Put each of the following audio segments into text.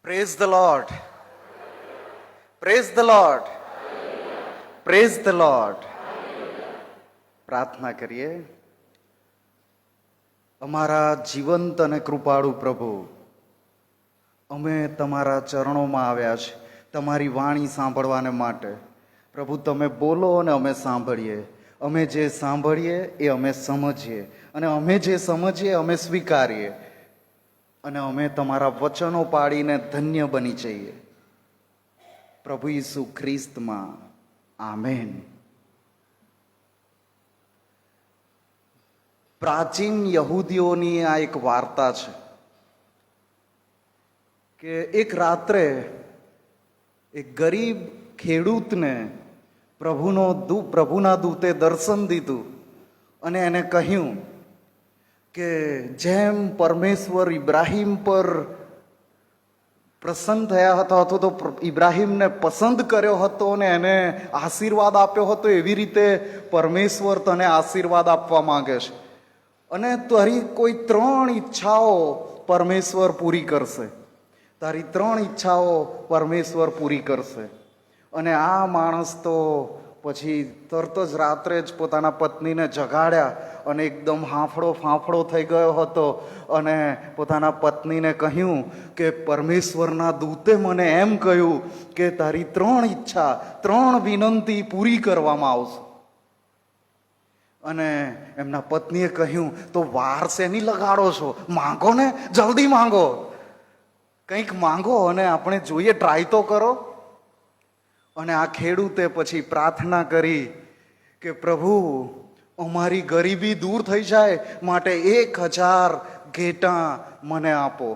Praise the lord, praise the lord, praise the lord. પ્રાર્થના કરીએ. અમારા જીવંત અને કૃપાળુ પ્રભુ, અમે તમારા ચરણોમાં આવ્યા છે તમારી વાણી સાંભળવાને માટે. પ્રભુ, તમે બોલો અને અમે સાંભળીએ. અમે જે સાંભળીએ એ અમે સમજીએ, અને અમે જે સમજીએ અમે સ્વીકારીએ, અને અમે તમારા વચનો પાડીને ધન્ય બની જઈએ. પ્રભુ ઈસુ ખ્રિસ્તમાં. આમેન. પ્રાચીન યહૂદીઓની આ એક વાર્તા છે કે એક રાત્રે એક ગરીબ ખેડૂતને પ્રભુના દૂતે દર્શન દીધું અને એને કહ્યું કે જેમ પરમેશ્વર ઇબ્રાહિમ પર પ્રસન્ન થયા હતા અથવા તો ઇબ્રાહિમને પસંદ કર્યો હતો અને એને આશીર્વાદ આપ્યો હતો, એવી રીતે પરમેશ્વર તને આશીર્વાદ આપવા માંગે છે. અને તારી કોઈ 3 ઈચ્છાઓ પરમેશ્વર પૂરી કરશે. તારી 3 ઈચ્છાઓ પરમેશ્વર પૂરી કરશે. અને આ માણસ તો પછી તરત જ રાત્રે જ પોતાના પત્નીને જગાડ્યા અને એકદમ ફાંફળો થઈ ગયો હતો અને પોતાના પત્નીને કહ્યું કે પરમેશ્વરના દૂતે મને એમ કહ્યું કે તારી 3 ઈચ્છા, 3 વિનંતી પૂરી કરવામાં આવશે. અને એમના પત્નીએ કહ્યું, તો વાર શેની લગાડો છો? માંગો ને, જલ્દી માંગો, કંઈક માંગો અને આપણે જોઈએ, ટ્રાય તો કરો. અને આ ખેડૂતે પછી પ્રાર્થના કરી કે પ્રભુ, અમારી ગરીબી દૂર થઈ જાય માટે 1000 ઘેટાં મને આપો.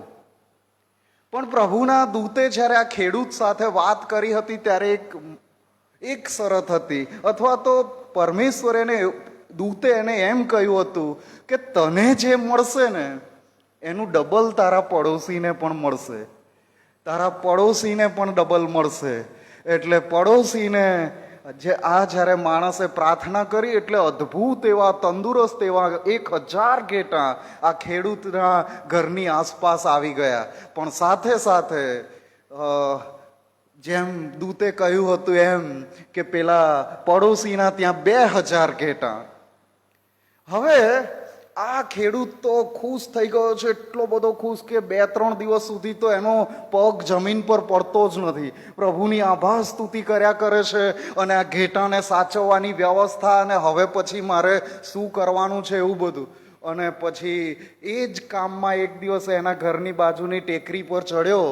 પણ પ્રભુના દૂતે જ્યારે આ ખેડૂત સાથે વાત કરી હતી ત્યારે એક શરત હતી, અથવા તો પરમેશ્વરે દૂતે એને એમ કહ્યું હતું કે તને જે મળશે ને એનું ડબલ તારા પડોશીને પણ મળશે, તારા પડોશીને પણ ડબલ મળશે. એટલે પડોશીને જ્યારે માણસે પ્રાર્થના કરી એટલે અદ્ભુત એવા, તંદુરસ્ત એવા 1000 ઘેટાં આ ખેડૂતના ઘરની આસપાસ આવી ગયા. પણ સાથે સાથે જેમ દૂતે કહ્યું હતું એમ કે પેલા પડોશીના ત્યાં 2000 ઘેટાં. હવે આ ખેડૂત તો ખુશ થઈ ગયો છે, એટલો બધો ખુશ કે 2-3 દિવસ સુધી તો એનો પગ જમીન પર પડતો જ નથી. પ્રભુની આભાર સ્તુતિ કર્યા કરે છે અને આ ઘેટાને સાચવવાની વ્યવસ્થા, અને હવે પછી મારે શું કરવાનું છે એવું બધું. અને પછી એ જ કામમાં એક દિવસે એના ઘરની બાજુની ટેકરી પર ચડ્યો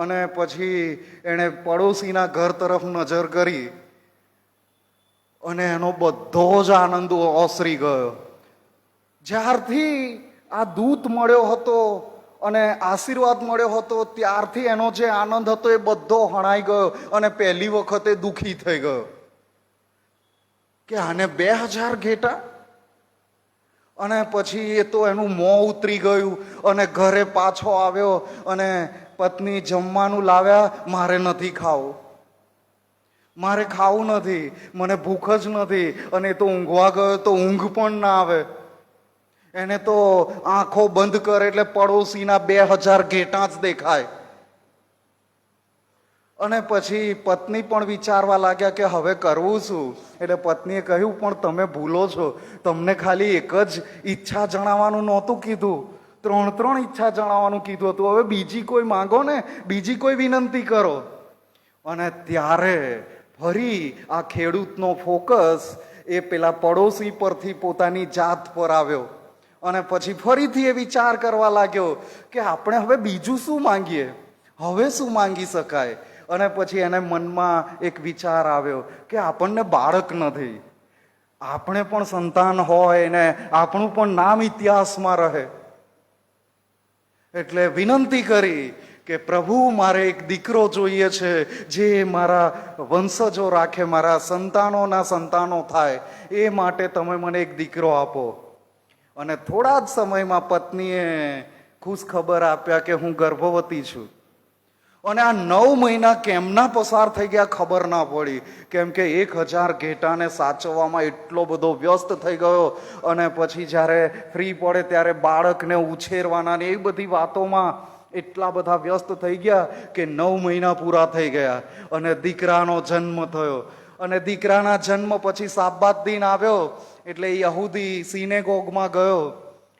અને પછી એણે પડોશીના ઘર તરફ નજર કરી અને એનો બધો જ આનંદ ઓસરી ગયો. જ્યારથી આ દૂત મળ્યો હતો અને આશીર્વાદ મળ્યો હતો ત્યારથી એનો જે આનંદ હતો એ બધો હણાઈ ગયો અને પહેલી વખતે દુઃખી થઈ ગયો કે આને 2000 ઘેટા. અને પછી એ તો એનું મોં ઉતરી ગયું અને ઘરે પાછો આવ્યો અને પત્ની જમવાનું લાવ્યા, મારે નથી ખાવું, મારે ખાવું નથી, મને ભૂખ જ નથી. અને એ તો ઊંઘવા ગયો તો ઊંઘ પણ ના આવે. એને તો આંખો બંધ કરે એટલે પડોશીના 2000 ઘેટાં જ દેખાય. અને પછી પત્ની પણ વિચારવા લાગ્યા કે હવે કરવું શું. એટલે પત્નીએ કહ્યું, પણ તમે ભૂલો છો, તમને ખાલી એક જ ઈચ્છા જણાવવાનું નહોતું કીધું, 3 ઈચ્છા જણાવવાનું કીધું હતું. હવે બીજી કોઈ માંગો ને, બીજી કોઈ વિનંતી કરો. અને ત્યારે ફરી આ ખેડૂતનો ફોકસ એ પેલા પડોશી પરથી પોતાની જાત પર આવ્યો. અને પછી ફરીથી એ વિચાર કરવા લાગ્યો કે આપણે હવે બીજું શું માંગીએ, હવે શું માંગી શકાય. અને પછી એને મનમાં એક વિચાર આવ્યો કે આપણને બાળક નથી, આપણે પણ સંતાન હોય ને આપણું પણ નામ ઇતિહાસમાં રહે. એટલે વિનંતી કરી કે પ્રભુ, મારે એક દીકરો જોઈએ છે જે મારા વંશજો રાખે, મારા સંતાનોના સંતાનો થાય, એ માટે તમે મને એક દીકરો આપો. અને થોડા જ સમયમાં પત્નીએ ખુશ ખબર આપ્યા કે હું ગર્ભવતી છું. અને આ 9 મહિના કેમના પસાર થઈ ગયા ખબર ના પડી, કેમ કે 1000 ઘેટાને સાચવવામાં એટલો બધો વ્યસ્ત થઈ ગયો. અને પછી જ્યારે ફ્રી પડે ત્યારે બાળકને ઉછેરવાના ને એ બધી વાતોમાં એટલા બધા વ્યસ્ત થઈ ગયા કે 9 મહિના પૂરા થઈ ગયા અને દીકરાનો જન્મ થયો. અને દીકરાના જન્મ પછી સાબ્બાત દિન આવ્યો એટલે યહૂદી સિનેગોગમાં ગયો,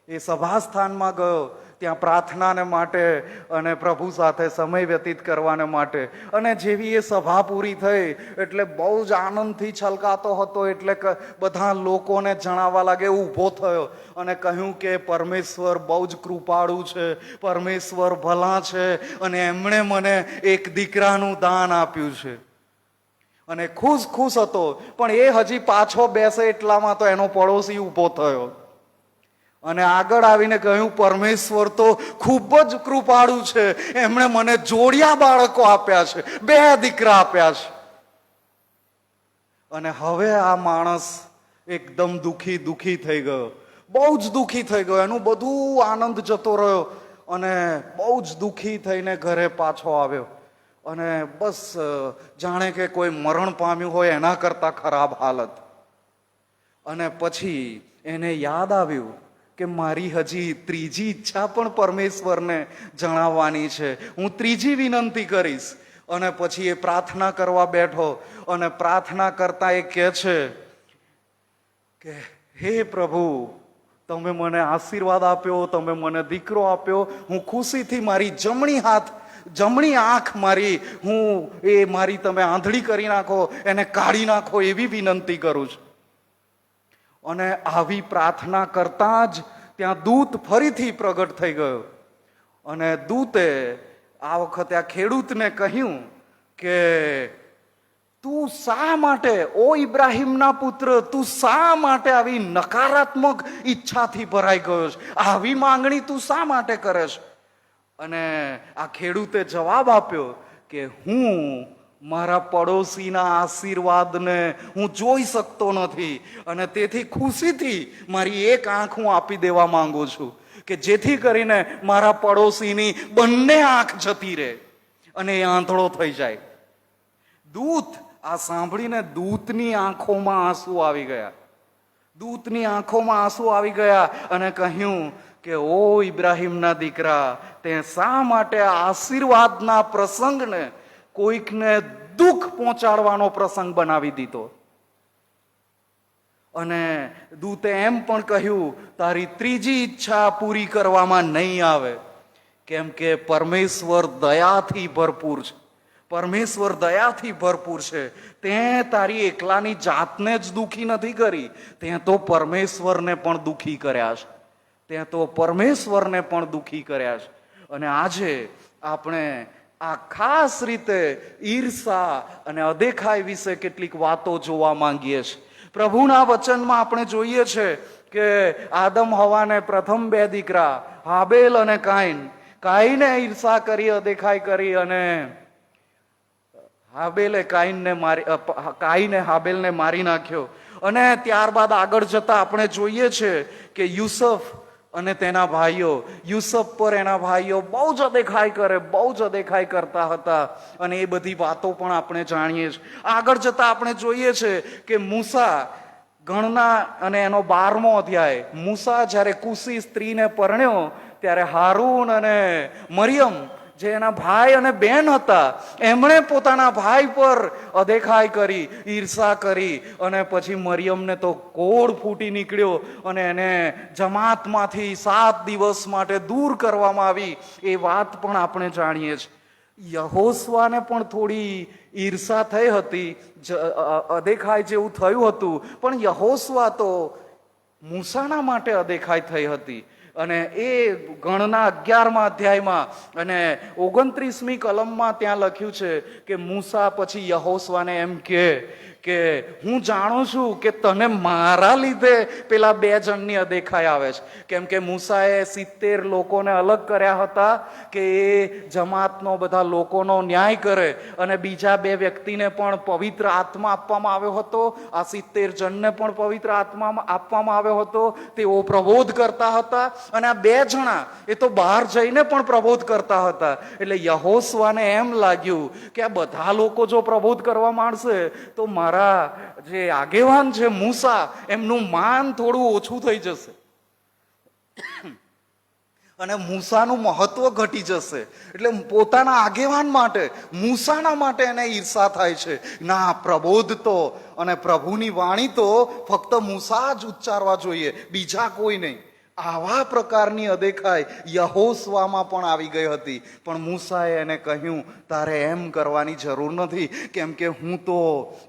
એ સભાસ્થાનમાં ગયો, ત્યાં પ્રાર્થનાને માટે અને પ્રભુ સાથે સમય વ્યતીત કરવાને માટે. અને જેવી એ સભા પૂરી થઈ એટલે બહુ જ આનંદથી છલકાતો હતો, એટલે બધા લોકોને જણાવવા લાગે, ઊભો થયો અને કહ્યું કે પરમેશ્વર બહુ જ કૃપાળુ છે, પરમેશ્વર ભલા છે અને એમણે મને એક દીકરાનું દાન આપ્યું છે. અને ખુશ ખુશ હતો. પણ એ હજી પાછો બેસે એટલામાં તો એનો પડોશી ઊભો થયો અને આગળ આવીને કહ્યું, પરમેશ્વર તો ખૂબ જ કૃપાળુ છે, એમણે મને જોડિયા બાળકો આપ્યા છે, 2 દીકરા આપ્યા છે. અને હવે આ માણસ એકદમ દુખી થઈ ગયો, બહુ જ દુખી થઈ ગયો. એનું બધું આનંદ જતો રહ્યો અને બહુ જ દુખી થઈને ઘરે પાછો આવ્યો. અને બસ જાણે કે કોઈ મરણ પામ્યું હોય એના કરતા ખરાબ હાલત. અને પછી એને યાદ આવ્યું કે મારી હજી ત્રીજી ઈચ્છા પણ પરમેશ્વરને જણાવવાની છે, હું ત્રીજી વિનંતી કરીશ. અને પછી એ પ્રાર્થના કરવા બેઠો અને પ્રાર્થના કરતા એ કહે છે કે હે પ્રભુ, તમે મને આશીર્વાદ આપ્યો, તમે મને દીકરો આપ્યો, હું ખુશીથી મારી જમણી આંખ મારી તમે આંધળી કરી નાખો, એને કાઢી નાખો એવી વિનંતી કરું છું. અને આવી પ્રાર્થના કરતા જ ત્યાં દૂત ફરીથી પ્રગટ થઈ ગયો. અને દૂતે આ વખતે આ ખેડૂતને કહ્યું કે તું શા માટે, ઓ ઇબ્રાહીમના પુત્ર, તું શા માટે આવી નકારાત્મક ઈચ્છાથી ભરાઈ ગયો છે? આવી માંગણી તું શા માટે કરે છે? અને આ ખેડૂતે જવાબ આપ્યો કે હું મારા પડોશીના આશીર્વાદને હું જોઈ શકતો નથી અને તેથી ખુશીથી મારી એક આંખ હું આપી દેવા માંગુ છું કે જેથી કરીને મારા પડોશીની બંને આંખ જતી રહે અને એ આંધળો થઈ જાય. દૂત આ સાંભળીને દૂતની આંખોમાં આંસુ આવી ગયા. દૂતની આંખોમાં આંસુ આવી ગયા અને કહ્યું કે ઓ ઇબ્રાહીમના દીકરા, તે શા માટે આશીર્વાદના પ્રસંગને કોઈકને દુઃખ પહોંચાડવાનો પ્રસંગ બનાવી દીધો? અને દૂતે એમ પણ કહ્યું, તારી ત્રીજી ઈચ્છા પૂરી કરવામાં નહીં આવે, કેમ કે પરમેશ્વર દયાથી ભરપૂર છે. પરમેશ્વર દયાથી ભરપૂર છે. તે તારી એકલાની જાતને જ દુઃખી નથી કરી, તે તો પરમેશ્વરને પણ દુઃખી કર્યા છે. તે તો પરમેશ્વરને પણ દુઃખી કર્યા છે. અને આજે આપણે આ ખાસ રીતે ઈર્ષા અને અદેખાઈ વિશે કેટલીક વાતો જોવા માંગીએ છીએ. પ્રભુના વચનમાં આપણે જોઈએ છે કે આદમ હવાને પ્રથમ 2 દીકરા હાબેલ અને કાઈને ઈર્ષા કરી, અદેખાઈ કરી અને કાઈને હાબેલને મારી નાખ્યો. અને ત્યારબાદ આગળ જતા આપણે જોઈએ છે કે યુસુફ અને તેના ભાઈઓ, યુસુફ પર એના ભાઈઓ બહુ જ અદેખાઈ કરતા હતા અને એ બધી વાતો પણ આપણે જાણીએ છીએ. આગળ જતા આપણે જોઈએ છે કે મૂસા, ગણના અને એનો 12મો અધ્યાય, મૂસા જ્યારે કુશી સ્ત્રીને પરણ્યો ત્યારે હારૂન અને મરિયમ જે એના ભાઈ અને બહેન હતા, એમણે પોતાના ભાઈ પર અદેખાઈ કરી, ઈર્ષા કરી અને પછી મરિયમને તો કોડ ફૂટી નીકળ્યો અને એને જમાતમાંથી 7 દિવસ માટે દૂર કરવામાં આવી. એ વાત પણ આપણે જાણીએ છીએ. યહોશવાને પણ થોડી ઈર્ષા થઈ હતી, અદેખાઈ જેવું થયું હતું, પણ યહોશવા તો મૂસાના માટે અદેખાઈ થઈ હતી. અને એ ગણના 11મા અધ્યાયમાં અને 29મી કલમમાં ત્યાં લખ્યું છે કે મૂસા પછી યહોશવાને એમ કે હું જાણું છું કે તને મારા લીધે પેલા 2 જણની અદેખાઈ આવે છે. કેમ કે મૂસાએ 70 લોકોને અલગ કર્યા હતા કે એ જમાતનો બધા લોકોનો ન્યાય કરે અને બીજા 2 વ્યક્તિને પણ પવિત્ર આત્મા આપવામાં આવ્યો હતો. આ 70 જણને પણ પવિત્ર આત્મા આપવામાં આવ્યો હતો. તેઓ પ્રબોધ કરતા હતા અને આ 2 જણા એ તો બહાર જઈને પણ પ્રબોધ કરતા હતા. એટલે યહોશવાને એમ લાગ્યું કે આ બધા લોકો જો પ્રબોધ કરવા માંડશે તો મારા જે આગેવાન છે મૂસા, એમનું માન થોડું ઓછું થઈ જશે. અને મૂસાનું મહત્વ ઘટી જશે. એટલે પોતાના આગેવાન માટે, મૂસાના માટે એને ઈર્ષા થાય છે. ના, પ્રબોધ તો અને પ્રભુની વાણી તો ફક્ત મૂસા જ ઉચ્ચારવા જોઈએ, બીજા કોઈ નહીં. આવા પ્રકારની અદેખાઈ યહોશવામાં પણ આવી ગઈ હતી. પણ મૂસાએ એને કહ્યું, તારે એમ કરવાની જરૂર નથી, કેમ કે હું તો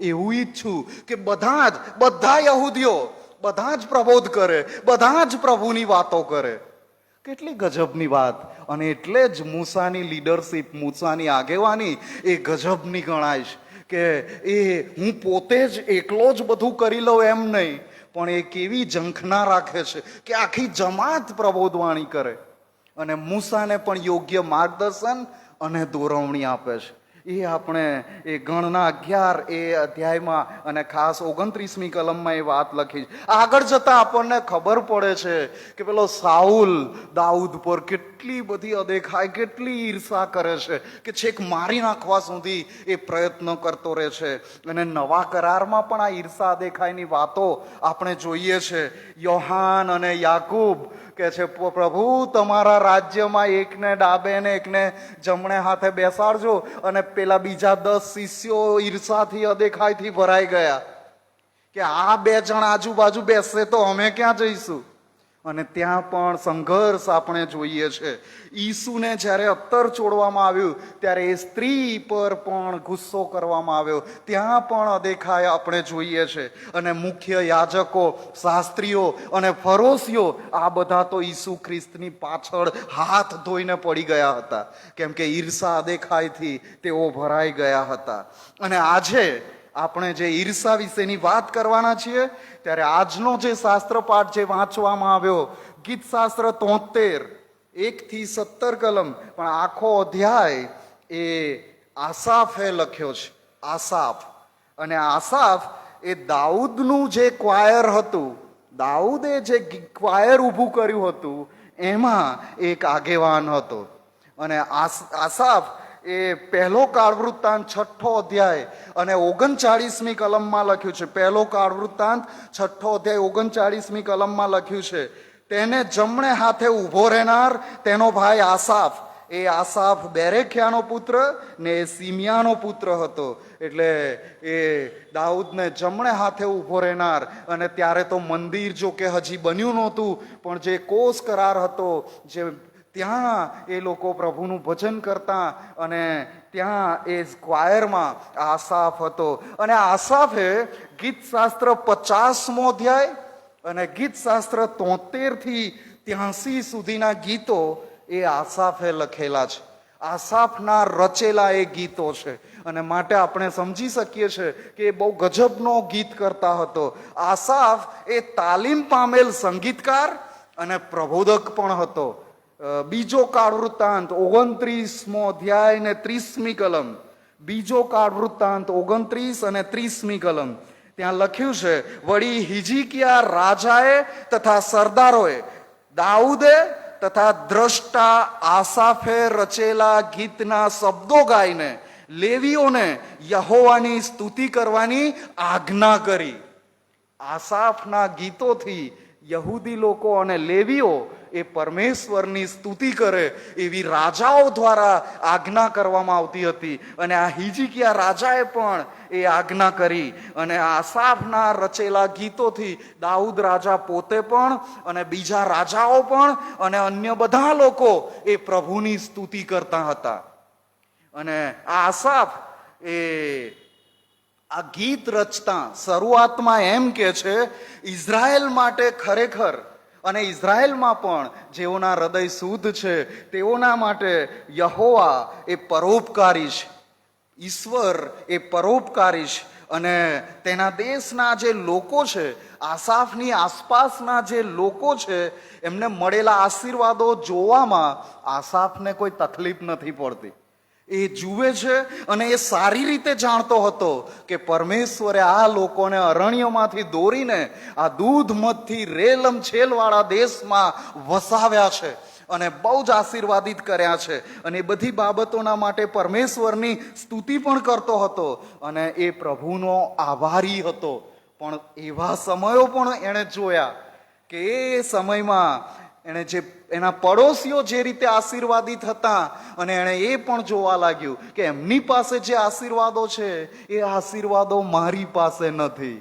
એવું ઈચ્છું કે બધા યહૂદીઓ બધા જ પ્રબોધ કરે, બધા જ પ્રભુની વાતો કરે. કેટલી ગજબની વાત! અને એટલે જ મૂસાની લીડરશીપ, મૂસાની આગેવાની એ ગજબની ગણાય છે કે એ હું પોતે જ એકલો જ બધું કરી લઉં એમ નહીં, પણ એ કેવી ઝંખના રાખે છે કે આખી જમાત પ્રબોધવાણી કરે. અને મૂસાને પણ યોગ્ય માર્ગદર્શન અને દોરવણી આપે છે. એ આપણે એ ગણના 11 એ અધ્યાયમાં અને ખાસ 29મી કલમમાં એ વાત લખી. આગળ જતા આપણને ખબર પડે છે કે પેલો સાઉલ દાઉદ પર કેટલી બધી અદેખાઈ, કેટલી ઈર્ષા કરે છે કે છેક મારી નાખવા સુધી એ પ્રયત્ન કરતો રહે છે. અને નવા કરારમાં પણ આ ઈર્ષા અદેખાઈની વાતો આપણે જોઈએ છે. યોહાન અને યાકૂબ કે છે, પ્રભુ તમારા રાજ્યમાં એકને ડાબે ને એકને જમણે હાથે બેસાડજો. અને પેલા બીજા 10 શિષ્યો ઈર્ષાથી અદેખાઈથી ભરાઈ ગયા કે આ 2 જણ આજુબાજુ બેસશે તો અમે ક્યાં જઈશું. અને ત્યાં પણ સંઘર્ષ આપણે જોઈએ છે. ઈસુને જ્યારે અત્તર ચોડવામાં આવ્યું ત્યારે એ સ્ત્રી પર પણ ગુસ્સો કરવામાં આવ્યો, ત્યાં પણ અદેખાઈ આપણે જોઈએ છે. અને મુખ્ય યાજકો, શાસ્ત્રીઓ અને ફરોશીઓ આ બધા તો ઈસુ ખ્રિસ્તની પાછળ હાથ ધોઈને પડી ગયા હતા, કેમ કે ઈર્ષા અદેખાઈથી તેઓ ભરાઈ ગયા હતા. અને આજે આપણે જે ઈર્ષા વિશેની વાત કરવાના છીએ, ત્યારે આજનો જે શાસ્ત્ર પાઠ જે વાંચવામાં આવ્યો, ગીત શાસ્ત્ર 73 1 થી 17 કલમ, પણ આખો અધ્યાય એ આસાફે લખ્યો છે. આસાફ. અને આસાફ એ દાઉદનું જે ક્વાયર હતું, દાઉદે જે ક્વાયર ઊભું કર્યું હતું એમાં એક આગેવાન હતો. અને આસાફ એ પહેલો કાળ વૃત્તાંત 6 અધ્યાય અને 39મી કલમમાં લખ્યું છે. પહેલો કાળ વૃત્તાંત 6 અધ્યાય 39મી કલમમાં લખ્યું છે, તેને જમણે હાથે ઊભો રહેનાર તેનો ભાઈ આસાફ. એ આસાફ બેરેખ્યાનો પુત્ર ને એ સિમિયાનો પુત્ર હતો. એટલે એ દાઉદને જમણે હાથે ઊભો રહેનાર. અને ત્યારે તો મંદિર જો કે હજી બન્યું નહોતું, પણ જે કોષ કરાર હતો, જે ત્યાં એ લોકો પ્રભુનું ભજન કરતા, અને ત્યાં એ ક્વાયરમાં આસાફ હતો. અને આસાફે ગીત શાસ્ત્ર 50મો અધ્યાય અને ગીત શાસ્ત્ર 73 થી 83 સુધીના ગીતો એ આસાફે લખેલા છે. આસાફના રચેલા એ ગીતો છે. અને માટે આપણે સમજી શકીએ છીએ કે એ બહુ ગજબનો ગીત કરતા હતો. આસાફ એ તાલીમ પામેલ સંગીતકાર અને પ્રબોધક પણ હતો. બીજો કાળ વૃત્તાંત 29મો અધ્યાય ને 30મી કલમ, બીજો કાળ વૃત્તાંત 29 અને 30મી કલમ, ત્યાં લખ્યું છે, વળી હિજકિયા રાજાએ તથા સરદારોએ દાઉદે તથા દ્રષ્ટા આસાફે રચેલા ગીતના શબ્દો ગાઈને લેવીઓને યહોવાની સ્તુતિ કરવાની આજ્ઞા કરી. આસાફના ગીતોથી યહૂદી લોકો અને લેવીઓ એ પરમેશ્વરની સ્તુતિ કરે એવી રાજાઓ દ્વારા આજ્ઞા કરવામાં આવતી હતી. અને આ હિજકિયા રાજાએ પણ એ આજ્ઞા કરી. અને આસાફના રચેલા ગીતોથી દાઉદ રાજા પોતે પણ અને બીજા રાજાઓ પણ અને અન્ય બધા લોકો એ પ્રભુની સ્તુતિ કરતા હતા. અને આસાફ એ આ ગીત રચતા શરૂઆતમાં એમ કે છે, ઇઝરાયલ માટે ખરેખર, અને ઇઝરાયલમાં પણ જેઓના હૃદય શુદ્ધ છે તેઓના માટે યહોવા એ પરોપકારી છે, ઈશ્વર એ પરોપકારી છે. અને તેના દેશના જે લોકો છે, આસાફની આસપાસના જે લોકો છે, એમને મળેલા આશીર્વાદો જોવામાં આસાફને કોઈ તકલીફ નથી પડતી. એ જુએ છે અને એ સારી રીતે જાણતો હતો કે પરમેશ્વરે આ લોકોને અરણ્યમાંથી દોરીને આ દૂધ મધથી રેલમછેલ વાળા દેશમાં વસાવ્યા છે અને બહુ જ આશીર્વાદિત કર્યા છે. અને એ બધી બાબતોના માટે પરમેશ્વરની સ્તુતિ પણ કરતો હતો અને એ પ્રભુનો આભારી હતો. પણ એવા સમયો પણ એણે જોયા કે એ સમયમાં એના પડોશીઓ જે રીતે આશીર્વાદિત હતા અને એણે એ પણ જોવા લાગ્યું કે એમની પાસે જે આશીર્વાદો છે એ આશીર્વાદો મારી પાસે નથી.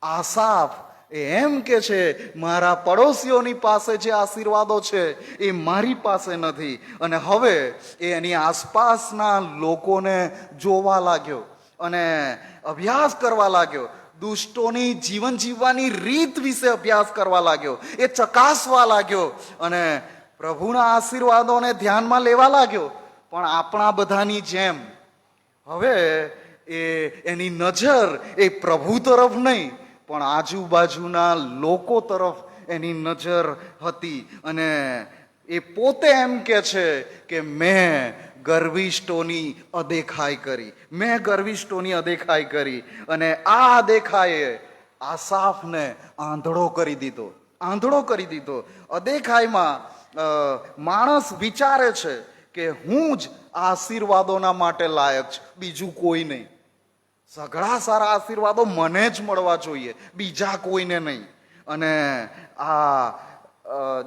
આસાફ એમ કે છે મારા પડોશીઓની પાસે જે આશીર્વાદો છે એ મારી પાસે નથી. અને હવે એ એની આસપાસના લોકોને જોવા લાગ્યો અને અભ્યાસ કરવા લાગ્યો. દુષ્ટોની જીવન જીવવાની રીત વિશે અભ્યાસ કરવા લાગ્યો, એ ચકાસવા લાગ્યો અને પ્રભુના આશીર્વાદોને ધ્યાનમાં લેવા લાગ્યો. પણ આપણા બધાની જેમ હવે એની નજર એ પ્રભુ તરફ નહીં પણ આજુબાજુના લોકો તરફ એની નજર હતી. અને એ પોતે એમ કે છે કે મેં ગર્વિષ્ઠોની અદેખાઈ કરી, મેં ગર્વિષ્ઠોની અદેખાઈ કરી. અને આ અદેખાઈએ આસાફને આંધળો કરી દીધો, આંધળો કરી દીધો. અદેખાઈમાં માણસ વિચારે છે કે હું જ આશીર્વાદોના માટે લાયક છું, બીજું કોઈ નહીં. સઘળા સારા આશીર્વાદો મને જ મળવા જોઈએ, બીજા કોઈને નહીં. અને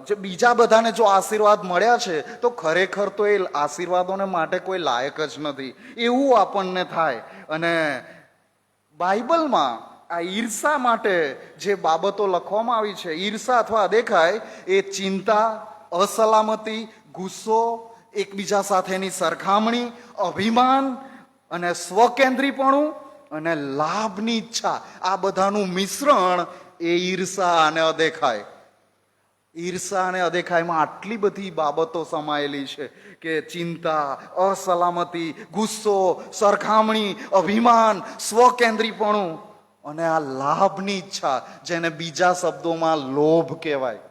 જે બીજા બધાને જો આશીર્વાદ મળ્યા છે તો ખરેખર તો એ આશીર્વાદોને માટે કોઈ લાયક જ નથી, એવું આપણને થાય. અને બાઇબલમાં આ ઈર્ષા માટે જે બાબતો લખવામાં આવી છે, ઈર્ષા અથવા અદેખાઈ એ ચિંતા, અસલામતી, ગુસ્સો, એકબીજા સાથેની સરખામણી, અભિમાન અને સ્વકેન્દ્રીપણું અને લાભની ઈચ્છા, આ બધાનું મિશ્રણ એ ઈર્ષા અને અદેખાઈ. ઈર્ષા અને અદેખાઈમાં આટલી બધી બાબતો સમાયેલી છે કે ચિંતા, અસલામતી, ગુસ્સો, સરખામણી, અભિમાન, સ્વકેન્દ્રીપણું અને આ લાભની ઈચ્છા, જેને બીજા શબ્દોમાં લોભ કહેવાય.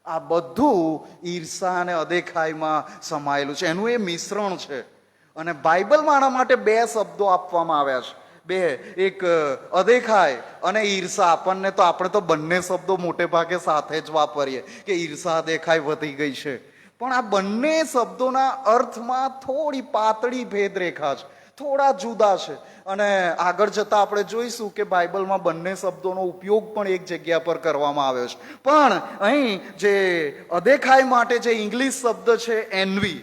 આ બધું ઈર્ષા અને અદેખાઈમાં સમાયેલું છે, એનું એ મિશ્રણ છે. અને બાઇબલમાં આના માટે બે શબ્દો આપવામાં આવ્યા છે, બે, એક અદેખાઈ અને ઈર્ષા. આપણે તો બંને શબ્દો મોટે ભાગે સાથે જ વાપરીએ કે ઈર્ષા અદેખાઈ વધી ગઈ છે. પણ આ બંને શબ્દોના અર્થમાં થોડી પાતળી ભેદરેખા છે, થોડા જુદા છે. અને આગળ જતા આપણે જોઈશું કે બાઇબલમાં બંને શબ્દોનો ઉપયોગ પણ એક જગ્યા પર કરવામાં આવ્યો છે. પણ અહીં જે અદેખાઈ માટે જે ઇંગ્લિશ શબ્દ છે એન્વી,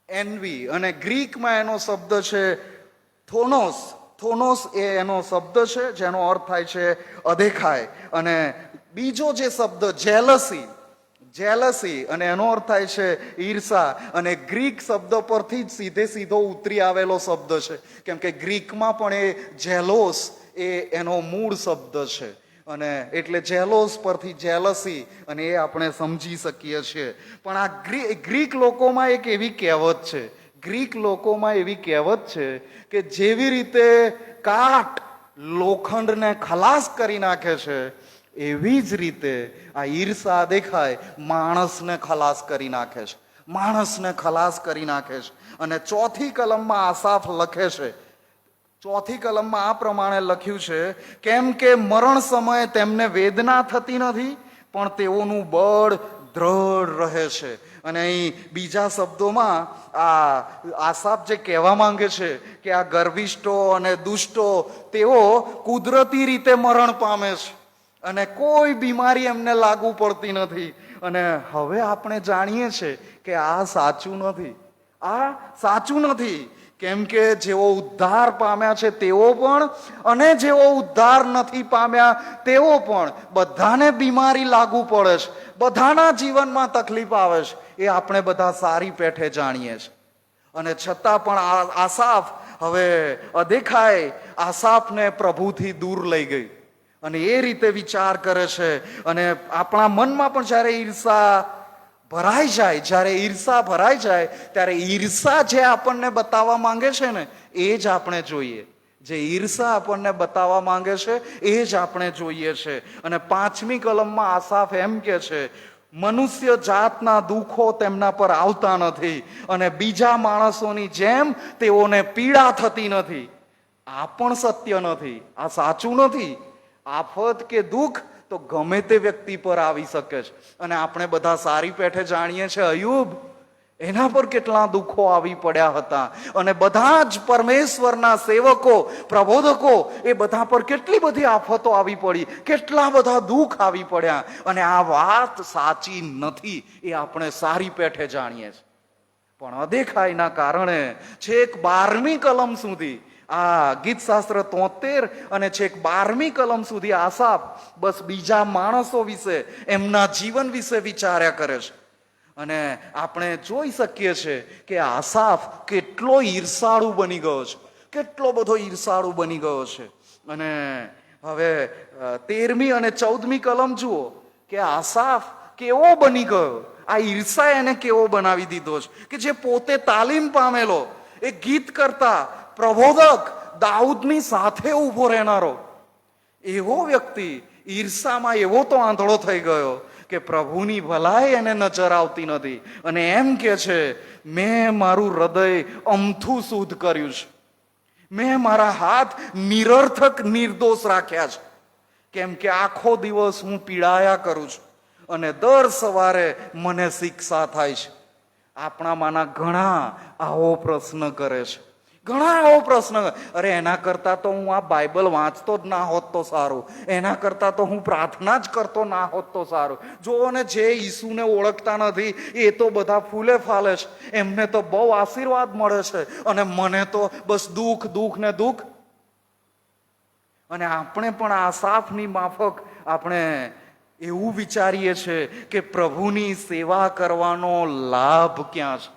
એન્વી, અને ગ્રીકમાં એનો શબ્દ છે થોનોસ. થોનોસ એ એનો શબ્દ છે જેનો અર્થ થાય છે અદેખાઈ. અને બીજો જે શબ્દ જેલસી, જેલસી, અને એનો અર્થ થાય છે ઈર્ષા. અને ગ્રીક શબ્દ પરથી જ સીધો ઉતરી આવેલો શબ્દ છે, કેમ કે ગ્રીકમાં પણ એ જેલોસ એ એનો મૂળ શબ્દ છે. અને એટલે જેલોસ પરથી જેલસી, અને એ આપણે સમજી શકીએ છીએ. પણ આ ગ્રીક લોકોમાં એક એવી કહેવત છે, ગ્રીક લોકોમાં એવી કહેવત છે કે જેવી રીતે કાટ લોખંડને ખલાસ કરી નાખે છે, એવી જ રીતે આ ઈર્ષા દેખાય માણસને ખલાસ કરી નાખે છે, માણસને ખલાસ કરી નાખે છે. અને ચોથી કલમમાં આસાફ લખે છે, ચોથી કલમમાં આ પ્રમાણે લખ્યું છે, કેમ કે મરણ સમયે તેમને વેદના થતી નથી પણ તેઓનું બળ દ્રઢ રહે છે. અને અહીં બીજા શબ્દોમાં આ આસાફ જે કહેવા માંગે છે કે આ ગર્વિષ્ઠો અને દુષ્ટો તેઓ કુદરતી રીતે મરણ પામે છે અને કોઈ બીમારી એમને લાગુ પડતી નથી. અને હવે આપણે જાણીએ છીએ કે આ સાચું નથી, આ સાચું નથી. કેમ કે જેઓ ઉદ્ધાર પામ્યા છે તેઓ પણ અને જેઓ ઉદ્ધાર નથી પામ્યા તેઓ પણ, બધાને બીમારી લાગુ પડે છે, બધાના જીવનમાં તકલીફ આવે છે, એ આપણે બધા સારી પેઠે જાણીએ છીએ. અને છતાં પણ આસાફ હવે અદેખાઈ આસાફને પ્રભુથી દૂર લઈ ગઈ. અને એ રીતે વિચાર કરે છે. અને આપણા મનમાં પણ જ્યારે ઈર્ષા ભરાઈ જાય, જ્યારે ઈર્ષા ભરાઈ જાય ત્યારે ઈર્ષા જે આપણને બતાવવા માંગે છે ને એ જ આપણે જોઈએ, જે ઈર્ષા આપણને બતાવવા માંગે છે એ જ આપણે જોઈએ છે. અને 5મી કલમમાં આસાફ એમ કે છે, મનુષ્ય જાતના દુઃખો તેમના પર આવતા નથી અને બીજા માણસોની જેમ તેઓને પીડા થતી નથી. આ પણ સત્ય નથી, આ સાચું નથી. આફત કે દુઃખ તો ગમે તે વ્યક્તિ પર આવી શકે છે. અને આપણે બધા સારી પેઠે જાણીએ છીએ, અયુબ એના પર કેટલા દુઃખો આવી પડ્યા હતા. અને બધા જ પરમેશ્વરના સેવકો, પ્રબોધકો, એ બધા પર કેટલી બધી આફતો આવી પડી, કેટલા બધા દુઃખ આવી પડ્યા. અને આ વાત સાચી નથી એ આપણે સારી પેઠે જાણીએ છીએ. પણ અદેખાઈના કારણે છેક 12મી કલમ સુધી, આ ગીતશાસ્ત્ર 73 અને છેક 12મી કલમ સુધી આસાફ બસ બીજા માણસો વિશે, એમના જીવન વિશે વિચાર્યા કરે છે. અને આપણે જોઈ શકીએ છીએ કે આસાફ કેટલો ઈર્ષાળુ બની ગયો છે, કેટલો બધો ઈર્ષાળુ બની ગયો છે. અને હવે 13મી અને 14મી કલમ જુઓ કે આસાફ કેવો બની ગયો. આ ઈર્ષા એને કેવો બનાવી દીધો છે કે જે પોતે તાલીમ પામેલો, એ ગીત કરતા પ્રબોધક દાઉદની સાથે ઉભો રહેનારો એવો વ્યક્તિ ઈર્ષામાં એવો તો આંધળો થઈ ગયો કે પ્રભુની ભલાઈ એને નજર આવતી નથી. અને એમ કે છે, મેં મારું હૃદય અમથું શુદ્ધ કર્યું છે, મેં મારા હાથ નિરર્થક નિર્દોષ રાખ્યા છે, કેમ કે આખો દિવસ હું પીડાયા કરું છું અને દર સવારે મને શિક્ષા થાય છે. આપણામાંના ઘણા આવો પ્રશ્ન કરે છે, ઘણા આવો પ્રશ્ન. અરે એના કરતા તો હું આ બાઇબલ વાંચતો જ ના હોત તો સારું, એના કરતા તો હું પ્રાર્થના જ કરતો ના હોત તો સારું. જો ને જે ઈસુને ઓળખતા નથી એ તો બધા ફૂલે ફાલે છે, એમને તો બહુ આશીર્વાદ મળે છે અને મને તો બસ દુઃખ દુઃખ ને દુઃખ. અને આપણે પણ આસાફની માફક આપણે એવું વિચારીએ છીએ કે પ્રભુની સેવા કરવાનો લાભ ક્યાં છે,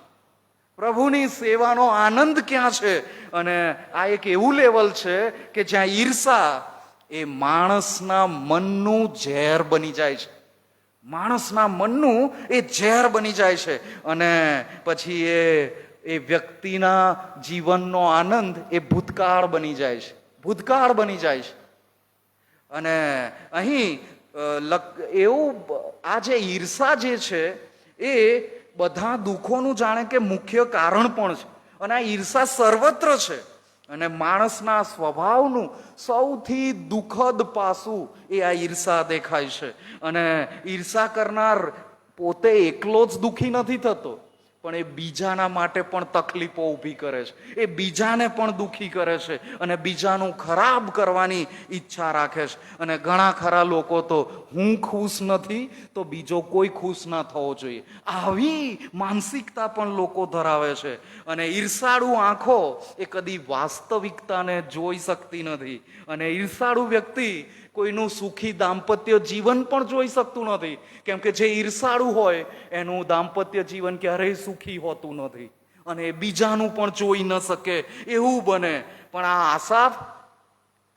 પ્રભુની સેવાનો આનંદ ક્યાં છે. અને આ એક એવું લેવલ છે કે જ્યાં ઈર્ષા એ માણસના મનનું ઝેર બની જાય છે, માણસના મનનું એ ઝેર બની જાય છે. અને પછી એ વ્યક્તિના જીવનનો આનંદ એ ભૂતકાળ બની જાય છે, ભૂતકાળ બની જાય છે. અને અહીં એવું આ જે ઈર્ષા જે છે એ બધા દુઃખોનું જાણે કે મુખ્ય કારણ પણ છે. અને આ ઈર્ષા સર્વત્ર છે. અને માણસના સ્વભાવનું સૌથી દુઃખદ પાસું એ આ ઈર્ષા દેખાય છે. અને ઈર્ષા કરનાર પોતે એકલો જ દુઃખી નથી થતો, પણ એ બીજાના માટે પણ તકલીફો ઊભી કરે છે, એ બીજાને પણ દુઃખી કરે છે અને બીજાનું ખરાબ કરવાની ઈચ્છા રાખે છે. અને ઘણા ખરા લોકો તો હું ખુશ નથી તો બીજો કોઈ ખુશ ના થવો જોઈએ, આવી માનસિકતા પણ લોકો ધરાવે છે. અને ઈર્ષાળુ આંખો એ કદી વાસ્તવિકતાને જોઈ શકતી નથી. અને ઈર્ષાળુ વ્યક્તિ કોઈનું સુખી દાંપત્ય જીવન પણ જોઈ શકતું નથી, કેમ કે જે ઈર્ષાળુ હોય એનું દાંપત્ય જીવન ક્યારેય સુખી હોતું નથી અને બીજાનું પણ જોઈ ન શકે એવું બને. પણ આ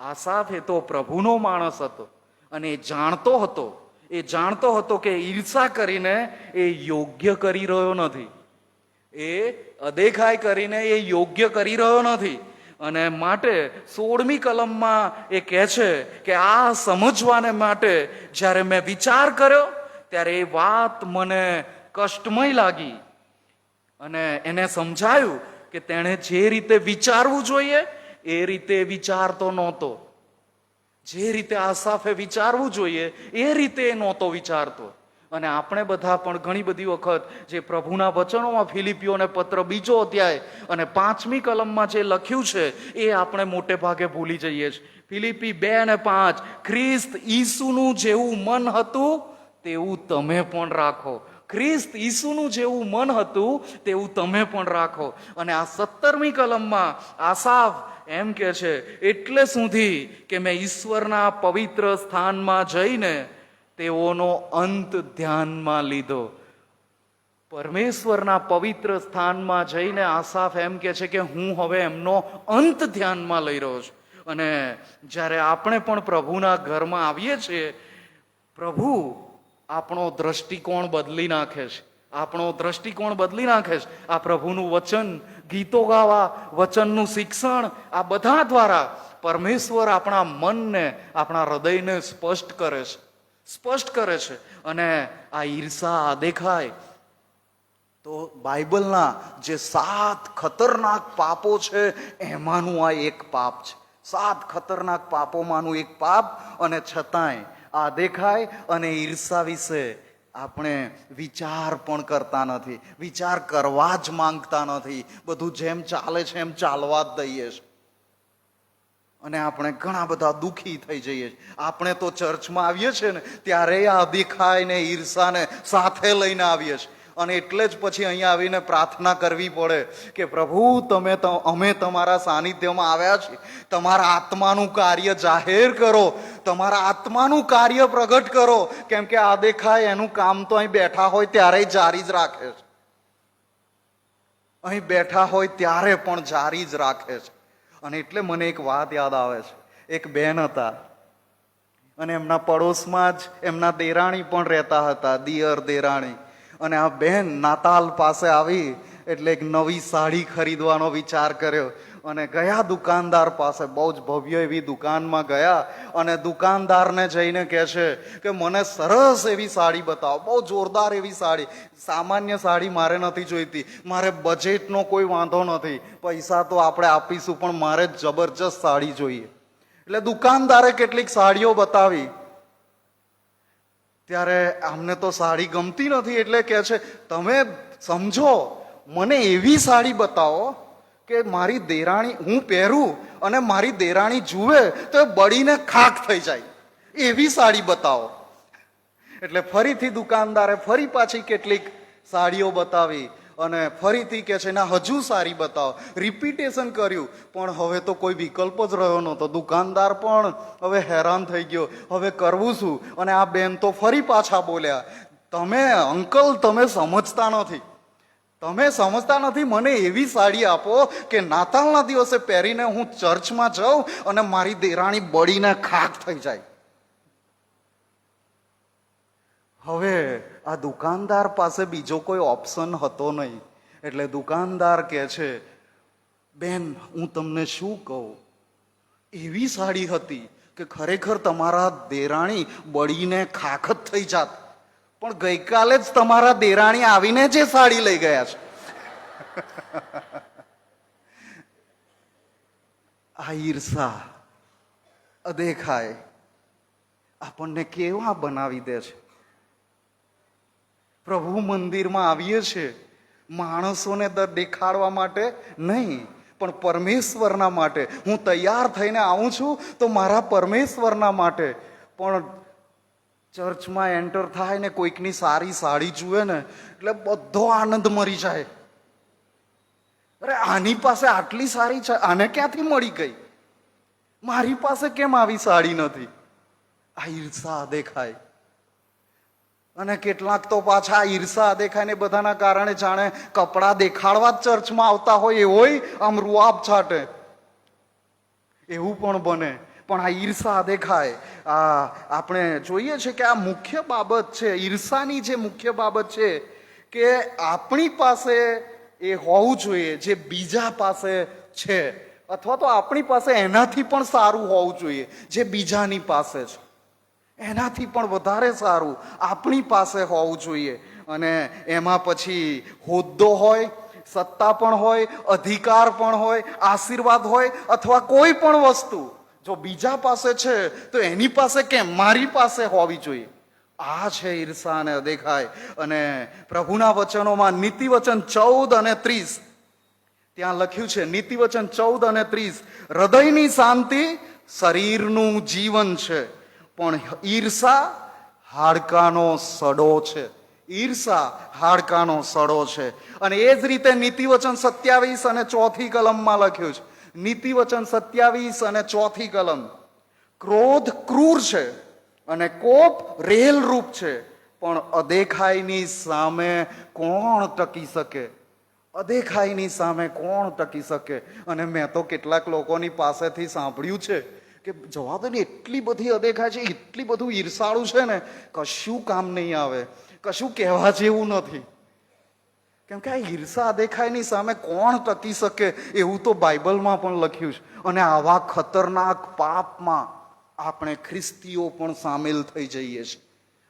આસાફ એ તો પ્રભુનો માણસ હતો અને એ જાણતો હતો કે ઈર્ષા કરીને એ યોગ્ય કરી રહ્યો નથી, એ અદેખાઈ કરીને એ યોગ્ય કરી રહ્યો નથી. અને માટે 16મી કલમમાં એ કહે છે કે આ સમજવાને માટે જ્યારે મેં વિચાર કર્યો ત્યારે એ વાત મને કષ્ટમય લાગી. અને એને સમજાયું કે તેણે જે રીતે વિચારવું જોઈએ એ રીતે વિચારતો નહોતો, જે રીતે આસાફે વિચારવું જોઈએ એ રીતે નહોતો વિચારતો. અને આપણે બધા પણ ઘણી બધી વખત જે પ્રભુના વચનોમાં ફિલિપીઓને પત્ર 2 અધ્યાય અને 5મી કલમમાં જે લખ્યું છે એ આપણે મોટે ભાગે ભૂલી જઈએ છીએ. ફિલિપી 2 અને 5, ખ્રિસ્ત ઈસુનું જેવું મન હતું તેવું તમે પણ રાખો, ખ્રિસ્ત ઈસુનું જેવું મન હતું તેવું તમે પણ રાખો. અને આ 17મી કલમમાં આસાફ એમ કે છે, એટલે સુધી કે મેં ઈશ્વરના પવિત્ર સ્થાનમાં જઈને તેઓનો અંત ધ્યાનમાં લીધો. પરમેશ્વરના પવિત્ર સ્થાનમાં જઈને આસાફ એમ કે છે કે હું હવે એમનો અંત ધ્યાનમાં લઈ રહ્યો છું. અને જ્યારે આપણે પણ પ્રભુના ઘરમાં આવીએ છીએ, પ્રભુ આપણો દ્રષ્ટિકોણ બદલી નાખે છે, આપણો દ્રષ્ટિકોણ બદલી નાખે છે. આ પ્રભુનું વચન, ગીતો ગાવા, વચનનું શિક્ષણ, આ બધા દ્વારા પરમેશ્વર આપણા મનને, આપણા હૃદયને સ્પષ્ટ કરે છે. અને આ ઈર્ષા દેખાય તો બાઇબલના જે 7 ખતરનાક પાપો છે એમાંનું આ એક પાપ છે, 7 ખતરનાક પાપોમાંનું એક પાપ. અને છતાંય આ દેખાય અને ઈર્ષા વિશે આપણે વિચાર પણ કરતા નથી, વિચાર કરવા જ માંગતા નથી. બધું જેમ ચાલે છે એમ ચાલવા જ દઈએ છીએ. અને આપણે ઘણા બધા દુઃખી થઈ જઈએ છીએ. આપણે તો ચર્ચમાં આવીએ છીએ ને ત્યારે આ દેખાય ને ઈર્ષાને સાથે લઈને આવીએ છીએ. અને એટલે જ પછી અહીંયા આવીને પ્રાર્થના કરવી પડે કે પ્રભુ અમે તમારા સાનિધ્યમાં આવ્યા છીએ, તમારા આત્માનું કાર્ય જાહેર કરો, તમારા આત્માનું કાર્ય પ્રગટ કરો. કેમ કે આ દેખાય એનું કામ તો અહીં બેઠા હોય ત્યારે જારી જ રાખે છે. અહીં બેઠા હોય ત્યારે પણ જારી જ રાખે છે. અને એટલે મને એક વાત યાદ આવે છે. એક બેન હતા અને એમના પડોશમાં જ એમના દેરાણી પણ રહેતા હતા, દિયર દેરાણી. અને આ બેન નાતાલ પાસે આવી એટલે એક નવી સાડી ખરીદવાનો વિચાર કર્યો અને ગયા દુકાનદાર પાસે. બહુ જ ભવ્ય એવી દુકાનમાં ગયા અને દુકાનદારને જઈને કહે છે કે મને સરસ એવી સાડી બતાવો, બહુ જોરદાર એવી સાડી. સામાન્ય સાડી મારે નથી જોઈતી, મારે બજેટનો કોઈ વાંધો નથી, પૈસા તો આપણે આપીશું, પણ મારે જબરજસ્ત સાડી જોઈએ. એટલે દુકાનદારે કેટલીક સાડીઓ બતાવી. ત્યારે અમને તો સાડી ગમતી નથી એટલે કહે છે તમે સમજો, મને એવી સાડી બતાવો કે મારી દેરાણી હું પહેરું અને મારી દેરાણી જુએ તો એ બળીને ખાખ થઈ જાય, એવી સાડી બતાવો. એટલે ફરીથી દુકાનદારે ફરી પાછી કેટલીક સાડીઓ બતાવી અને ફરીથી કે છે ના હજુ સારી બતાવો. રિપીટેશન કર્યું પણ હવે તો કોઈ વિકલ્પ જ રહ્યો નહોતો. દુકાનદાર પણ હવે હેરાન થઈ ગયો, હવે કરવું શું? અને આ બેન તો ફરી પાછા બોલ્યા, તમે અંકલ તમે સમજતા નથી, મને એવી સાડી આપો કે નાતાલના દિવસે પહેરીને હું ચર્ચમાં જાઉં અને મારી દેરાણી બળીને ખાખ થઈ જાય. હવે આ દુકાનદાર પાસે બીજો કોઈ ઓપ્શન હતો નહીં. એટલે દુકાનદાર કહે છે બેન હું તમને શું કહું, એવી સાડી હતી કે ખરેખર તમારા દેરાણી બળીને ખાખ જ થઈ જાત, પણ ગઈકાલે જ તમારા દેરાણી આવીને જે સાડી લઈ ગયા છે. આ ઈર્ષા અદેખાય આપણને કેવા બનાવી દે છે. પ્રભુ મંદિરમાં આવીએ છીએ માણસોને દેખાડવા માટે નહીં, પણ પરમેશ્વરના માટે. હું તૈયાર થઈને આવું છું તો મારા પરમેશ્વરના માટે. પણ ચર્ચમાં એન્ટર થાય ને કોઈકની સારી સાડી જુએ ને એટલે બધો આનંદ મરી જાય. અરે આની પાસે આટલી સારી છે, આને ક્યાંથી મળી ગઈ, મારી પાસે કેમ આવી સાડી નથી? આ ઈર્ષા દેખાય. અને કેટલાક તો પાછા ઈર્ષા દેખાય ને બધાના કારણે જાણે કપડા દેખાડવા જ ચર્ચમાં આવતા હોય એવોય આમ રૂઆબ છાટે, એવું પણ બને. પણ આ ઈર્ષા દેખાય. આપણે જોઈએ છે કે આ મુખ્ય બાબત છે, ઈર્ષાની જે મુખ્ય બાબત છે કે આપણી પાસે એ હોવું જોઈએ જે બીજા પાસે છે, અથવા તો આપણી પાસે એનાથી પણ સારું હોવું જોઈએ જે બીજાની પાસે છે, એનાથી પણ વધારે સારું આપણી પાસે હોવું જોઈએ. અને એમાં પછી હોદ્દો હોય, સત્તા પણ હોય, અધિકાર પણ હોય, આશીર્વાદ હોય, અથવા કોઈ પણ વસ્તુ જો બીજા પાસે છે તો એની પાસે કેમ મારી પાસે હોવી જોઈએ. આ છે ઈર્ષા અને અદેખાય. અને પ્રભુના વચનોમાં નીતિવચન 14 અને 30 ત્યાં લખ્યું છે, નીતિવચન 14 અને 30, હૃદયની શાંતિ શરીરનું જીવન છે, પણ ઈર્ષા હાડકાનો સડો છે. ઈર્ષા હાડકાનો સડો છે. અને એ જ રીતે નીતિવચન 27 અને 4 કલમમાં લખ્યું છે, નીતિવચન 27 અને 4 કલમ, ક્રોધ ક્રૂર છે અને કોપ રેલ રૂપ છે, પણ અદેખાઈની સામે કોણ ટકી શકે? અદેખાઈની સામે કોણ ટકી શકે? અને મેં તો કેટલાક લોકોની પાસેથી સાંભળ્યું છે કે જવા દે ને, એટલી બધી અદેખાય છે, એટલી બધું ઈર્ષાળું છે ને કશું કામ નહીં આવે, કશું કહેવા જેવું નથી. કેમ કે આ ઈર્ષા અદેખાઈની સામે કોણ ટકી શકે એવું તો બાઇબલમાં પણ લખ્યું છે. અને આવા ખતરનાક પાપમાં આપણે ખ્રિસ્તીઓ પણ સામેલ થઈ જઈએ છીએ,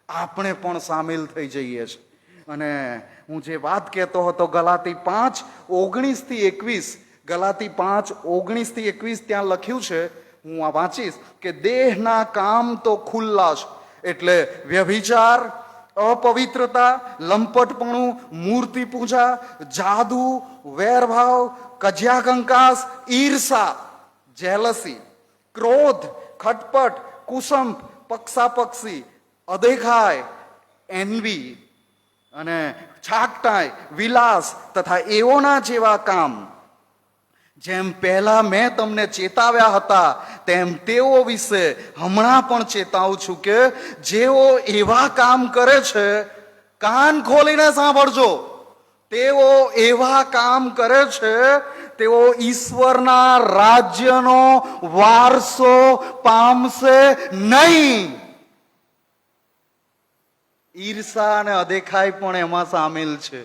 આપણે પણ સામેલ થઈ જઈએ છીએ. અને હું જે વાત કહેતો હતો ગલાતી 5:19-21, ગલાતી 5:19-21 ત્યાં લખ્યું છે, હું આ વાંચીશ કે દેહના કામ તો ખુલ્લા છે, એટલે વ્યભિચાર, અપવિત્રતા, લંપટપણું, મૂર્તિ પૂજા, જાદુ, વેરભાવ, કજિયા કંકાસ, ઈર્ષા, જેલસી, ક્રોધ, ખટપટ, કુસંપ, પક્ષાપક્ષી, અદેખાય, એન્વી અને છાકટાઈ, વિલાસ તથા એઓના જેવા કામ, જેમ પહેલા મેં તમને ચેતાવ્યા હતા તેમ તેઓ વિશે હમણાં પણ ચેતાવું છું કે જેઓ એવા કામ કરે છે, કાન ખોલીને સાંભળજો, તેઓ એવા કામ કરે છે તેઓ ઈશ્વરના રાજ્યનો વારસો પામશે નહીં. ઈર્ષા અને અદેખાઈ પણ એમાં સામેલ છે.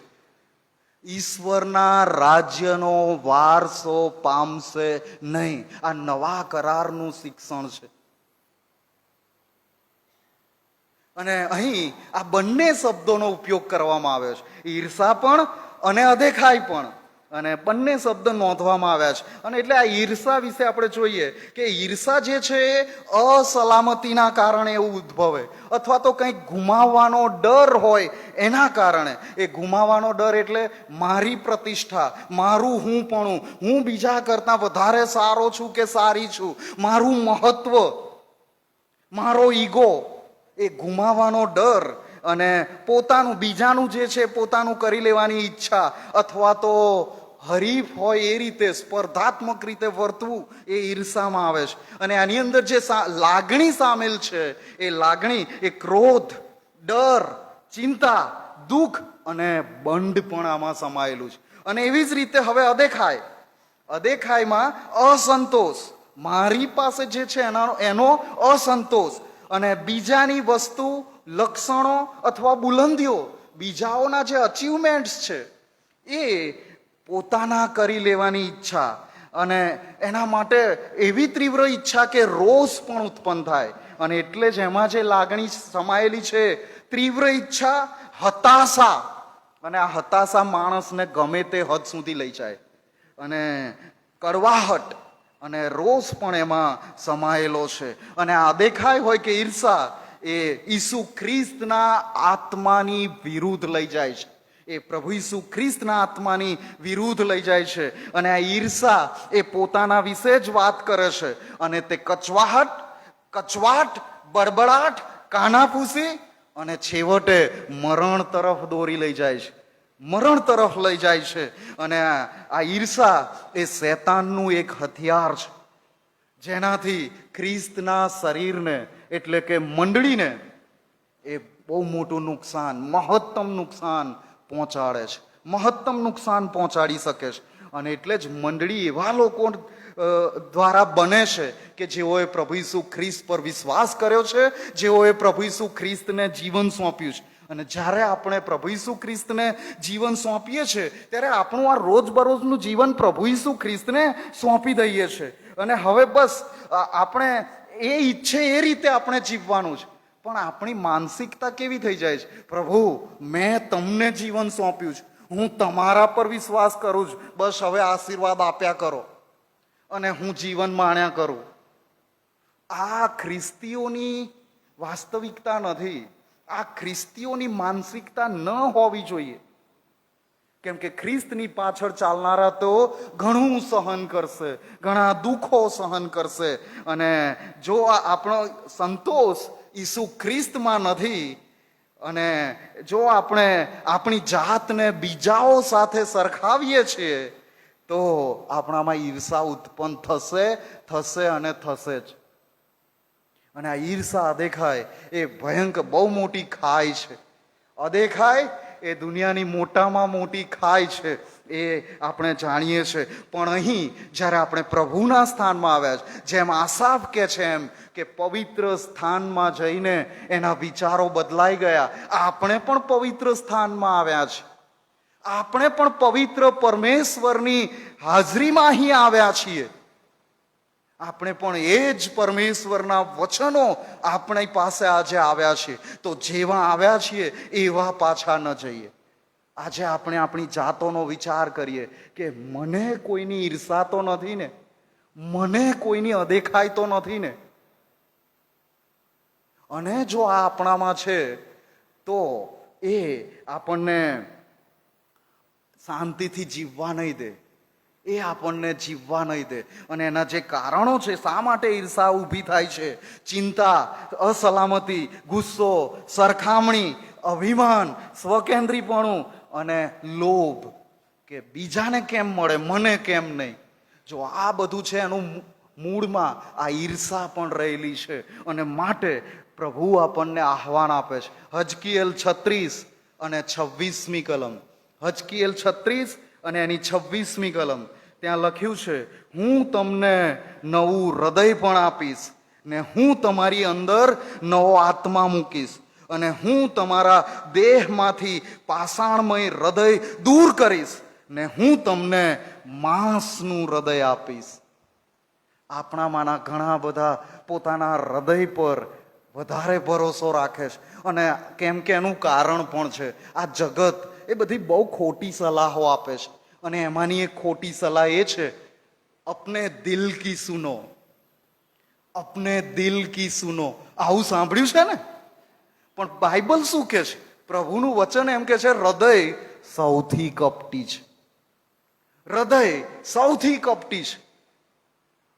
ઈશ્વરના રાજ્યનો વારસો પામશે નહીં. આ નવા કરારનું શિક્ષણ છે. અને અહીં આ બંને શબ્દોનો ઉપયોગ કરવામાં આવ્યો છે, ઈર્ષા પણ અને અદેખાઈ પણ, અને બંને શબ્દ નોંધવામાં આવ્યા છે. અને એટલે આ ઈર્ષા વિશે આપણે જોઈએ કે ઈર્ષા જે છે એ અસલામતીના કારણે એવું ઉદ્ભવે, અથવા તો કંઈક ગુમાવવાનો ડર હોય એના કારણે. એ ગુમાવવાનો ડર એટલે મારી પ્રતિષ્ઠા, મારું હુંપણું, હું બીજા કરતાં વધારે સારો છું કે સારી છું, મારું મહત્વ, મારો ઈગો, એ ગુમાવવાનો ડર અને પોતાનું, બીજાનું જે છે પોતાનું કરી લેવાની ઈચ્છા, અથવા તો હરીફ હોય એ રીતે સ્પર્ધાત્મક રીતે વર્તવું, એ ઈર્ષામાં આવે છે. અને આની અંદર જે લાગણી સામેલ છે એ લાગણી એ ક્રોધ, ડર, ચિંતા, દુઃખ અને બંધ પણ આમાં સમાયેલું છે. અને એવી જ રીતે હવે અદેખાઈ, અદેખાઈમાં અસંતોષ, મારી પાસે જે છે એનો અસંતોષ, અને બીજાની વસ્તુ, લક્ષણો અથવા બુલંદીઓ, બીજાઓના જે અચીવમેન્ટ્સ છે એ પોતાના કરી લેવાની ઈચ્છા, અને એના માટે એવી તીવ્ર ઈચ્છા કે રોષ પણ ઉત્પન્ન થાય. અને એટલે જ એમાં જે લાગણી સમાયેલી છે, તીવ્ર ઈચ્છા, હતાશા, અને આ હતાશા માણસને ગમે તે હદ સુધી લઈ જાય, અને કડવાહટ અને રોષ પણ એમાં સમાયેલો છે. અને આ દેખાય હોય કે ઈર્ષા એ ઈસુ ખ્રિસ્તના આત્માની વિરુદ્ધ લઈ જાય છે, એ પ્રભુ ઈસુ ખ્રિસ્તના આત્માની વિરુદ્ધ લઈ જાય છે. અને આ ઈર્ષા એ પોતાના વિશે જ વાત કરે છે, અને તે કચવાટ, બડબડાટ, કાનાફૂસી અને છેવટે મરણ તરફ દોરી લઈ જાય છે, મરણ તરફ લઈ જાય છે. અને આ ઈર્ષા એ શૈતાનનું એક હથિયાર છે, જેનાથી ખ્રિસ્તના શરીરને એટલે કે મંડળીને એ બહુ મોટું નુકસાન, મહત્તમ નુકસાન પહોંચાડે છે, મહત્તમ નુકસાન પહોંચાડી શકે છે. અને એટલે જ મંડળી એવા લોકો દ્વારા બને છે કે જેઓએ પ્રભુ ઈસુ ખ્રિસ્ત પર વિશ્વાસ કર્યો છે, જેઓએ પ્રભુ ઈસુ ખ્રિસ્તને જીવન સોંપ્યું છે. અને જ્યારે આપણે પ્રભુ ઈસુ ખ્રિસ્તને જીવન સોંપીએ છીએ ત્યારે આપણું આ રોજબરોજનું જીવન પ્રભુ ઈસુ ખ્રિસ્તને સોંપી દઈએ છીએ. અને હવે બસ આપણે એ ઈચ્છે એ રીતે આપણે જીવવાનું છે. પણ આપણી માનસિકતા કેવી થઈ જાય છે? પ્રભુ, મેં તમને જીવન સોંપ્યું છે, હું તમારા પર વિશ્વાસ કરું છું, બસ હવે આશીર્વાદ આપ્યા કરો અને હું જીવન માણ્યા કરું. આ ખ્રિસ્તીઓની વાસ્તવિકતા નથી. આ ખ્રિસ્તીઓની માનસિકતા ન હોવી જોઈએ. કેમ કે ખ્રિસ્તની પાછળ ચાલનારા તો ઘણું સહન કરશે, ઘણા દુઃખો સહન કરશે. અને જો આપણો સંતોષ ઈસુ ખ્રિસ્તમાં નથી, અને જો આપણે આપણી જાતને બીજાઓ સાથે સરખાવીએ છીએ, તો આપણામાં ઈર્ષા ઉત્પન્ન થશે અને થશે જ. અને આ ઈર્ષા, અદેખાય એ ભયંકર બહુ મોટી ખાઈ છે. અદેખાય એ દુનિયાની મોટામાં મોટી ખાઈ છે, એ આપણે જાણીએ છીએ. પણ અહીં જ્યારે આપણે પ્રભુના સ્થાનમાં આવ્યા છે, જેમ આસાફ કે છે એમ કે પવિત્ર સ્થાનમાં જઈને એના વિચારો બદલાઈ ગયા, આપણે પણ પવિત્ર સ્થાનમાં આવ્યા છે. આપણે પણ પવિત્ર પરમેશ્વરની હાજરીમાં અહીં આવ્યા છીએ. આપણે પણ એ જ પરમેશ્વરના વચનો આપણી પાસે આજે આવ્યા છે. તો જેવા આવ્યા છીએ એવા પાછા ન જઈએ. આજે આપણે આપણી જાતોનો વિચાર કરીએ કે મને કોઈની ઈર્ષા તો નથી ને, મને કોઈની અદેખાઈ તો નથી ને. અને જો આ આપણામાં છે તો એ આપણને શાંતિથી જીવવા નહીં દે, એ આપણને જીવવા નહીં દે. અને એના જે કારણો છે, શા માટે ઈર્ષા ઊભી થાય છે, ચિંતા, અસલામતી, ગુસ્સો, સરખામણી, અભિમાન, સ્વકેન્દ્રીપણું અને લોભ, કે બીજાને કેમ મળે મને કેમ નહીં. જો આ બધું છે એનું મૂળમાં આ ઈર્ષા પણ રહેલી છે. અને માટે પ્રભુ આપણને આહવાન આપે છે. હજકીએલ 36 અને 26મી કલમ, હજકીએલ 36 અને એની 26મી કલમ, ત્યાં લખ્યું છે, હું તમને નવું હૃદય પણ આપીશ ને હું તમારી અંદર નવો આત્મા મૂકીશ અને હું તમારા દેહમાંથી પાષાણમય હૃદય દૂર કરીશ ને હું તમને માંસનું હૃદય આપીશ. આપણામાંના ઘણા બધા પોતાના હૃદય પર વધારે ભરોસો રાખે છે. અને કેમ કે એનું કારણ પણ છે, આ જગત એ બધી બહુ ખોટી સલાહો આપે છે. અને એમાંની એક ખોટી સલાહ એ છે, અપને દિલ કી સુનો, અપને દિલ કી સુનો. આવું સાંભળ્યું છે ને? પણ બાઇબલ શું કે છે? પ્રભુનું વચન એમ કે છે, હૃદય સૌથી કપટી છે. હૃદય સૌથી કપટી છે.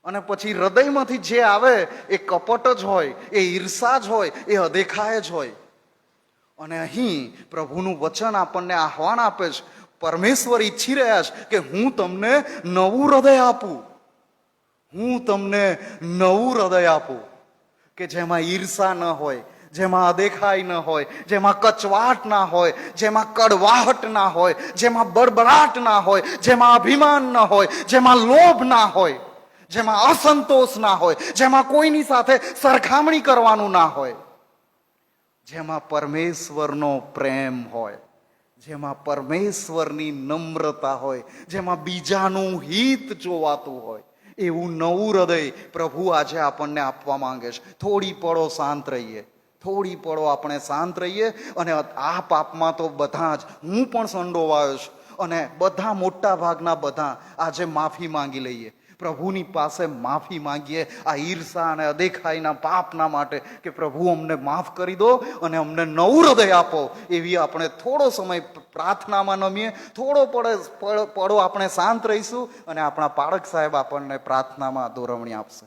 અને પછી હૃદયમાંથી જે આવે એ કપટ જ હોય, એ ઈર્ષા જ હોય, એ અદેખાય જ હોય. અને અહીં પ્રભુનું વચન આપણને આહવાન આપે છે. પરમેશ્વર ઈચ્છી રહ્યા છે કે હું તમને નવું હૃદય આપું, હું તમને નવું હૃદય આપું, કે જેમાં ઈર્ષા ન હોય, જેમાં અદેખાઈ ન હોય, જેમાં કચવાટ ના હોય, જેમાં કડવાહટ ના હોય, જેમાં બડબડાટ ના હોય, જેમાં અભિમાન ન હોય, જેમાં લોભ ના હોય, જેમાં અસંતોષ ના હોય, જેમાં કોઈની સાથે સરખામણી કરવાનું ના હોય, જેમાં પરમેશ્વરનો પ્રેમ હોય, જેમાં પરમેશ્વરની નમ્રતા હોય, જેમાં બીજાનું હિત જોવાતું હોય, એવું નવું હૃદય પ્રભુ આજે આપણને આપવા માંગે છે. થોડી પળો શાંત રહીએ, થોડી પળો આપણે શાંત રહીએ. અને આ પાપમાં તો બધા જ, હું પણ સંડોવાયો છું, અને બધા મોટા ભાગના બધા આજે માફી માંગી લઈએ, પ્રભુની પાસે માફી માંગીએ આ ઈર્ષા અને અદેખાઈના પાપના માટે, કે પ્રભુ અમને માફ કરી દો અને અમને નવું હૃદય આપો. એવી આપણે થોડો સમય પ્રાર્થનામાં નમીએ, થોડો પડો આપણે શાંત રહીશું અને આપણા પાળક સાહેબ આપણને પ્રાર્થનામાં દોરવણી આપશે.